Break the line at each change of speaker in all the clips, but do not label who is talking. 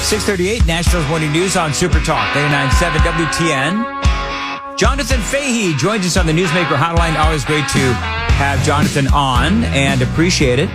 638 Nationals Morning News on Super Talk 89.7 WTN. Jonathan Fahey joins us on the Newsmaker Hotline. Always great to have Jonathan on and appreciate it.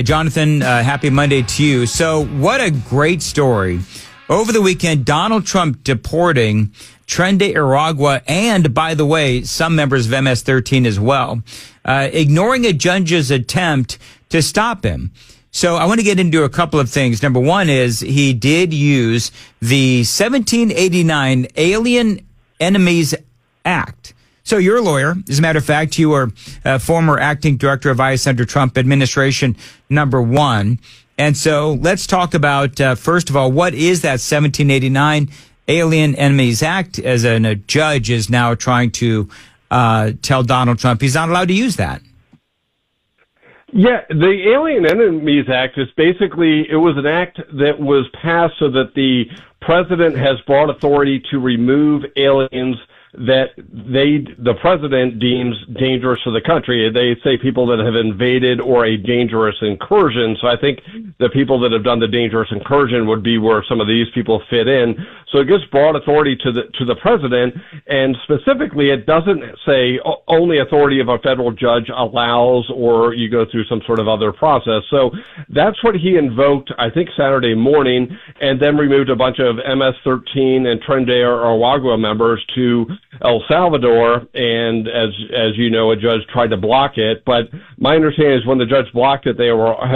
Jonathan, happy Monday to you. So what a great story. Over the weekend, Donald Trump deporting Tren Aragua and, by the way, some members of MS-13 as well, ignoring a judge's attempt to stop him. So I want to get into a couple of things. Number one is he did use the 1789 Alien Enemies Act. So you're a lawyer. As a matter of fact, you were a former acting director of ICE under Trump administration number one. And so let's talk about, first of all, what is that 1789 Alien Enemies Act, as a judge is now trying to tell Donald Trump he's not allowed to use that?
Yeah, the Alien Enemies Act is basically, it was an act that was passed so that the president has broad authority to remove aliens that the president deems dangerous to the country. They say people that have invaded or a dangerous incursion. So I think the people that have done the dangerous incursion would be where some of these people fit in. So it gives broad authority to the president, and specifically it doesn't say only authority of a federal judge allows, or you go through some sort of other process. So that's what he invoked, I think, Saturday morning, and then removed a bunch of MS-13 and Tren Aragua members to El Salvador, and as you know, a judge tried to block it. But my understanding is when the judge blocked it, they had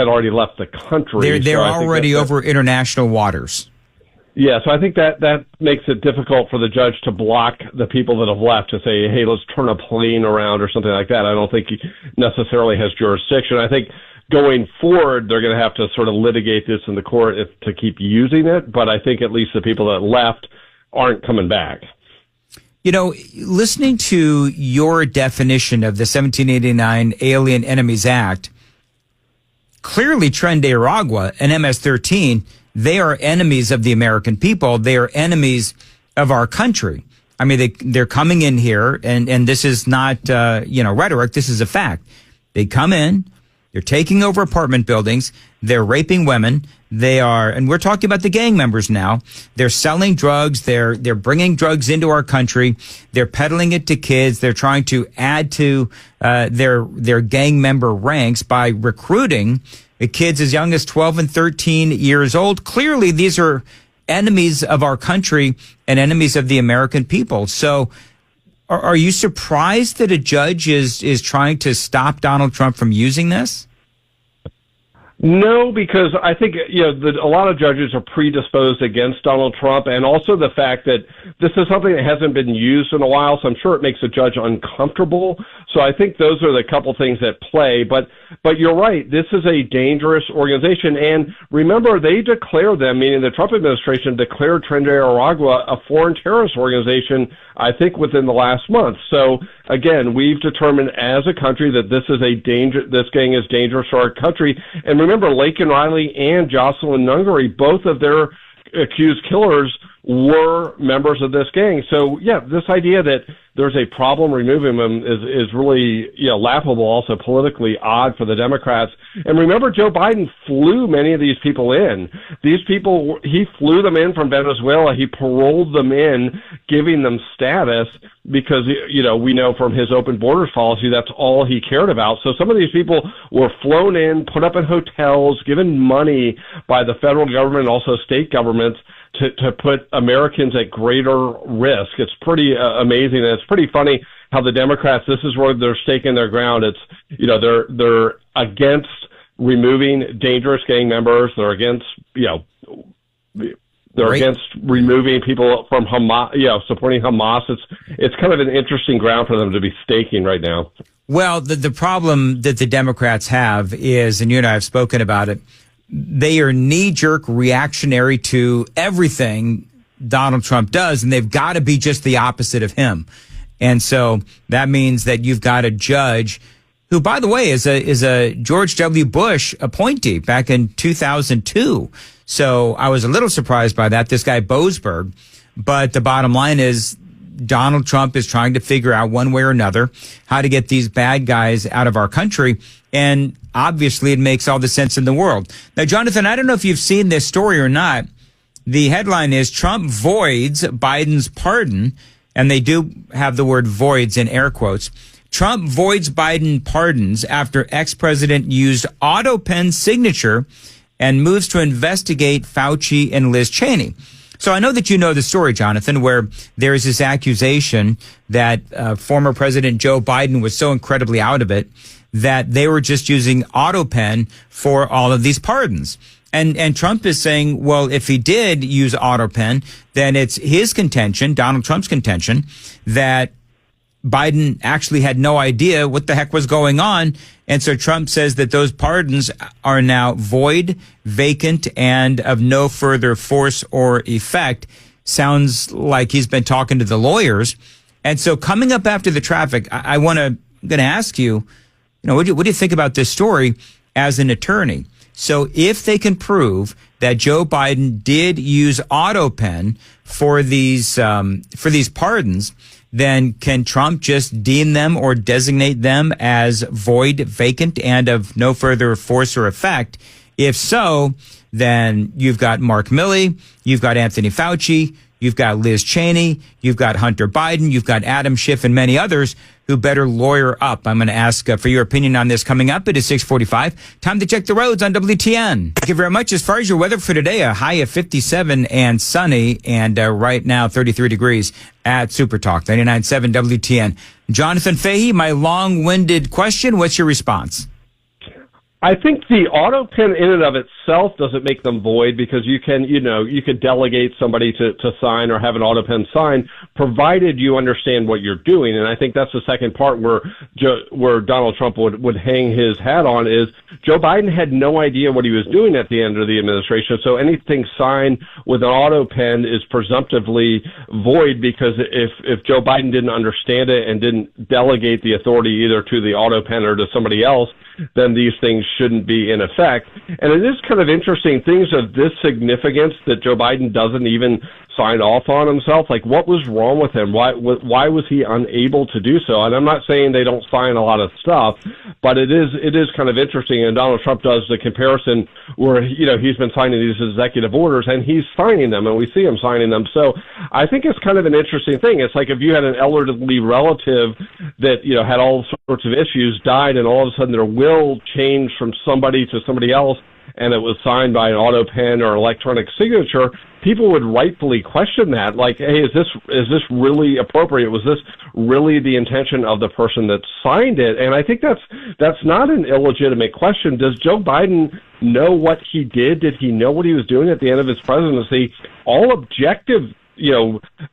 already left the country.
They're already over international waters.
Yeah, so I think that makes it difficult for the judge to block the people that have left, to say, hey, let's turn a plane around or something like that. I don't think he necessarily has jurisdiction. I think going forward, they're going to have to sort of litigate this in the court to keep using it. But I think at least the people that left aren't coming back.
You know, listening to your definition of the 1789 Alien Enemies Act, clearly Tren Aragua and MS-13, they are enemies of the American people. They are enemies of our country. I mean, they're coming in here, and this is not, rhetoric. This is a fact. They come in, they're taking over apartment buildings, they're raping women, and we're talking about the gang members now. They're selling drugs, they're bringing drugs into our country, they're peddling it to kids, they're trying to add to their gang member ranks by recruiting kids as young as 12 and 13 years old. Clearly, these are enemies of our country and enemies of the American people. So are you surprised that a judge is trying to stop Donald Trump from using this?
No, because I think, a lot of judges are predisposed against Donald Trump, and also the fact that this is something that hasn't been used in a while, so I'm sure it makes a judge uncomfortable. So I think those are the couple things at play. But you're right, this is a dangerous organization. And remember, they declared them, meaning the Trump administration declared Tren Aragua a foreign terrorist organization, I think, within the last month. So again, we've determined as a country that this gang is dangerous to our country. And remember, Laken Riley and Jocelyn Nungaray, both of their accused killers were members of this gang. So yeah, this idea that there's a problem removing them is really, laughable, also politically odd for the Democrats. And remember, Joe Biden flew many of these people in. These people, he flew them in from Venezuela. He paroled them in, giving them status because, we know from his open borders policy, that's all he cared about. So some of these people were flown in, put up in hotels, given money by the federal government and also state governments to put Americans at greater risk. It's pretty amazing, and it's pretty funny how the Democrats, this is where they're staking their ground. It's, they're against removing dangerous gang members. They're against, against removing people from Hamas, supporting Hamas. It's kind of an interesting ground for them to be staking right now.
Well, the problem that the Democrats have is, and you and I have spoken about it, they are knee-jerk reactionary to everything Donald Trump does, and they've got to be just the opposite of him. And so that means that you've got a judge who, by the way, is a George W. Bush appointee back in 2002. So I was a little surprised by that, this guy Boasberg. But the bottom line is Donald Trump is trying to figure out one way or another how to get these bad guys out of our country. And obviously it makes all the sense in the world. Now, Jonathan, I don't know if you've seen this story or not, The headline is Trump voids Biden's pardon, and they do have the word voids in air quotes. Trump voids Biden pardons after ex-president used Autopen signature and moves to investigate Fauci and Liz Cheney. So I know that you know the story, Jonathan, where there is this accusation that former President Joe Biden was so incredibly out of it that they were just using Autopen for all of these pardons. And Trump is saying, well, if he did use Autopen, then it's his contention, Donald Trump's contention, that Biden actually had no idea what the heck was going on. And so Trump says that those pardons are now void, vacant, and of no further force or effect. Sounds like he's been talking to the lawyers. And so coming up after the traffic, I'm going to ask you, what do you think about this story as an attorney? So if they can prove that Joe Biden did use Autopen for these pardons, then can Trump just deem them or designate them as void, vacant, and of no further force or effect? If so, then you've got Mark Milley, you've got Anthony Fauci, you've got Liz Cheney, you've got Hunter Biden, you've got Adam Schiff, and many others who better lawyer up. I'm going to ask for your opinion on this coming up. It is 6:45. Time to check the roads on WTN. Thank you very much. As far as your weather for today, a high of 57 and sunny, and right now 33 degrees at Super Talk 99.7 WTN. Jonathan Fahey, my long-winded question. What's your response?
I think the Autopen in and of itself doesn't make them void because you could delegate somebody to sign or have an Autopen sign, provided you understand what you're doing. And I think that's the second part where Donald Trump would hang his hat on is Joe Biden had no idea what he was doing at the end of the administration. So anything signed with an Autopen is presumptively void because if Joe Biden didn't understand it and didn't delegate the authority either to the Autopen or to somebody else, then these things shouldn't be in effect. And it is kind of interesting, things of this significance that Joe Biden doesn't even sign off on himself. Like, what was wrong with him? Why was he unable to do so? And I'm not saying they don't sign a lot of stuff, but it is kind of interesting. And Donald Trump does the comparison where, he's been signing these executive orders and he's signing them and we see him signing them. So I think it's kind of an interesting thing. It's like if you had an elderly relative that, had all sorts of issues, died, and all of a sudden their will changed from somebody to somebody else, and it was signed by an Autopen or electronic signature, people would rightfully question that. Like, hey, is this really appropriate? Was this really the intention of the person that signed it? And I think that's not an illegitimate question. Does Joe Biden know what he did? Did he know what he was doing at the end of his presidency? All objective,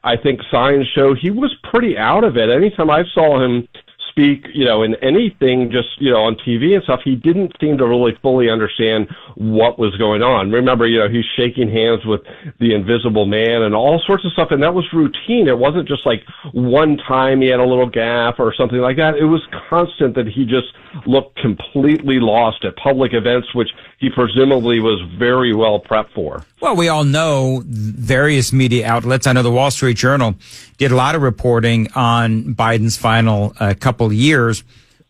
I think signs show he was pretty out of it. Anytime I saw him speak, in anything, just, on TV and stuff, he didn't seem to really fully understand what was going on. Remember, he's shaking hands with the invisible man and all sorts of stuff, and that was routine. It wasn't just like one time he had a little gaffe or something like that. It was constant that he just looked completely lost at public events, which he presumably was very well prepped for.
Well, we all know various media outlets. I know the Wall Street Journal did a lot of reporting on Biden's final couple years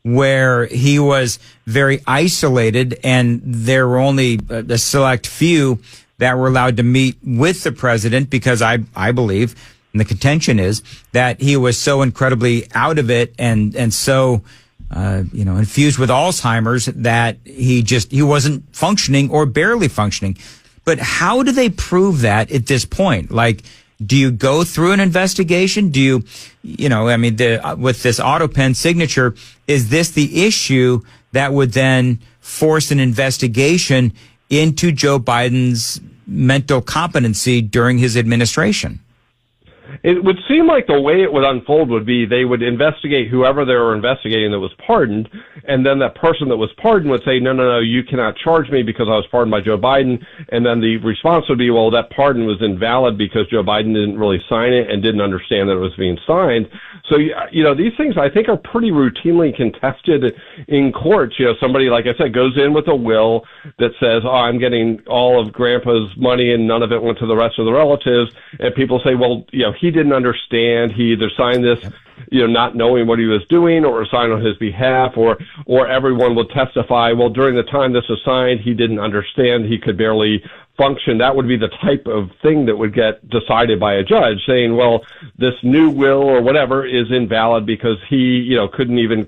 where he was very isolated and there were only a select few that were allowed to meet with the president because I believe, and the contention is, that he was so incredibly out of it and so infused with Alzheimer's that he wasn't functioning or barely functioning. But how do they prove that at this point? Like, do you go through an investigation? Do you, with this Autopen signature, is this the issue that would then force an investigation into Joe Biden's mental competency during his administration?
It would seem like the way it would unfold would be they would investigate whoever they were investigating that was pardoned, and then that person that was pardoned would say, no, you cannot charge me because I was pardoned by Joe Biden. And then the response would be, well, that pardon was invalid because Joe Biden didn't really sign it and didn't understand that it was being signed. So, these things I think are pretty routinely contested in courts. Somebody, like I said, goes in with a will that says, I'm getting all of Grandpa's money and none of it went to the rest of the relatives. And people say, well, he didn't understand. He either signed this, not knowing what he was doing, or signed on his behalf, or everyone will testify, well, during the time this was signed, he didn't understand. He could barely function, that would be the type of thing that would get decided by a judge, saying, well, this new will or whatever is invalid because he, couldn't even,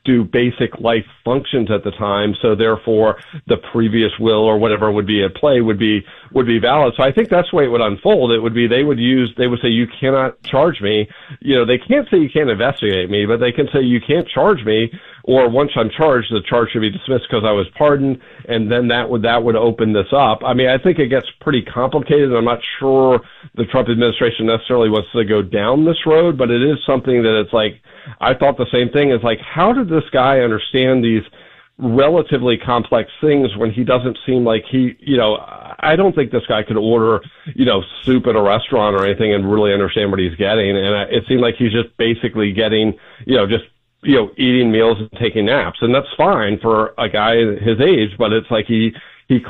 do basic life functions at the time, so therefore the previous will or whatever would be at play would be valid. So I think that's the way it would unfold. It would be they would say you cannot charge me. They can't say you can't investigate me, but they can say you can't charge me, or once I'm charged, the charge should be dismissed because I was pardoned, and then that would open this up. I mean, I think it gets pretty complicated. I'm not sure the Trump administration necessarily wants to go down this road, but it is something that it's like, I thought the same thing. Is like, how did this guy understand these relatively complex things when he doesn't seem like I don't think this guy could order, soup at a restaurant or anything and really understand what he's getting. And it seemed like he's just basically getting, eating meals and taking naps. And that's fine for a guy his age, but it's like he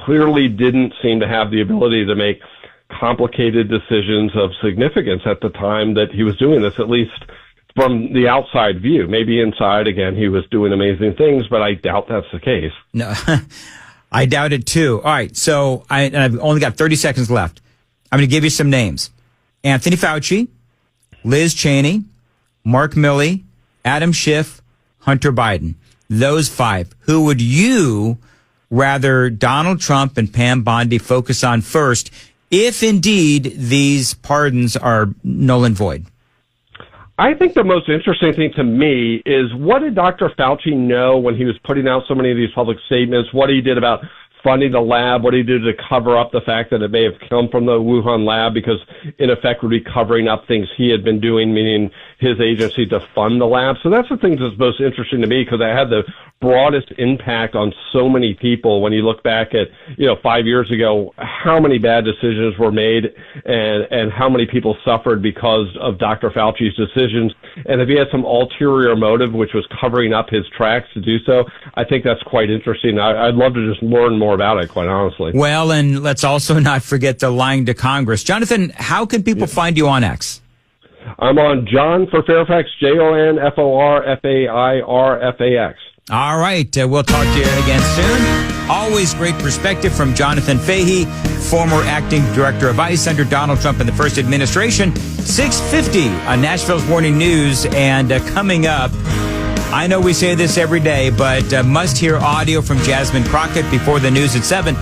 clearly didn't seem to have the ability to make complicated decisions of significance at the time that he was doing this, at least from the outside view. Maybe inside, again, he was doing amazing things, but I doubt that's the case.
No, I doubt it too. All right, so I've only got 30 seconds left. I'm going to give you some names. Anthony Fauci, Liz Cheney, Mark Milley, Adam Schiff, Hunter Biden. Those 5. Who would you rather Donald Trump and Pam Bondi focus on first, if indeed these pardons are null and void?
I think the most interesting thing to me is, what did Dr. Fauci know when he was putting out so many of these public statements, what he did about funding the lab, what he did to cover up the fact that it may have come from the Wuhan lab, because in effect would be covering up things he had been doing, meaning his agency to fund the lab. So that's the thing that's most interesting to me, because it had the broadest impact on so many people. When you look back at, 5 years ago, how many bad decisions were made and how many people suffered because of Dr. Fauci's decisions. And if he had some ulterior motive, which was covering up his tracks to do so, I think that's quite interesting. I'd love to just learn more about it, quite honestly.
Well, and let's also not forget the lying to Congress. Jonathan, how can people find you on X?
I'm on John for Fairfax, JONFORFAIRFAX.
All right. We'll talk to you again soon. Always great perspective from Jonathan Fahey, former acting director of ICE under Donald Trump in the first administration. 6:50 on Nashville's Morning News. And coming up, I know we say this every day, but must hear audio from Jasmine Crockett before the news at 7.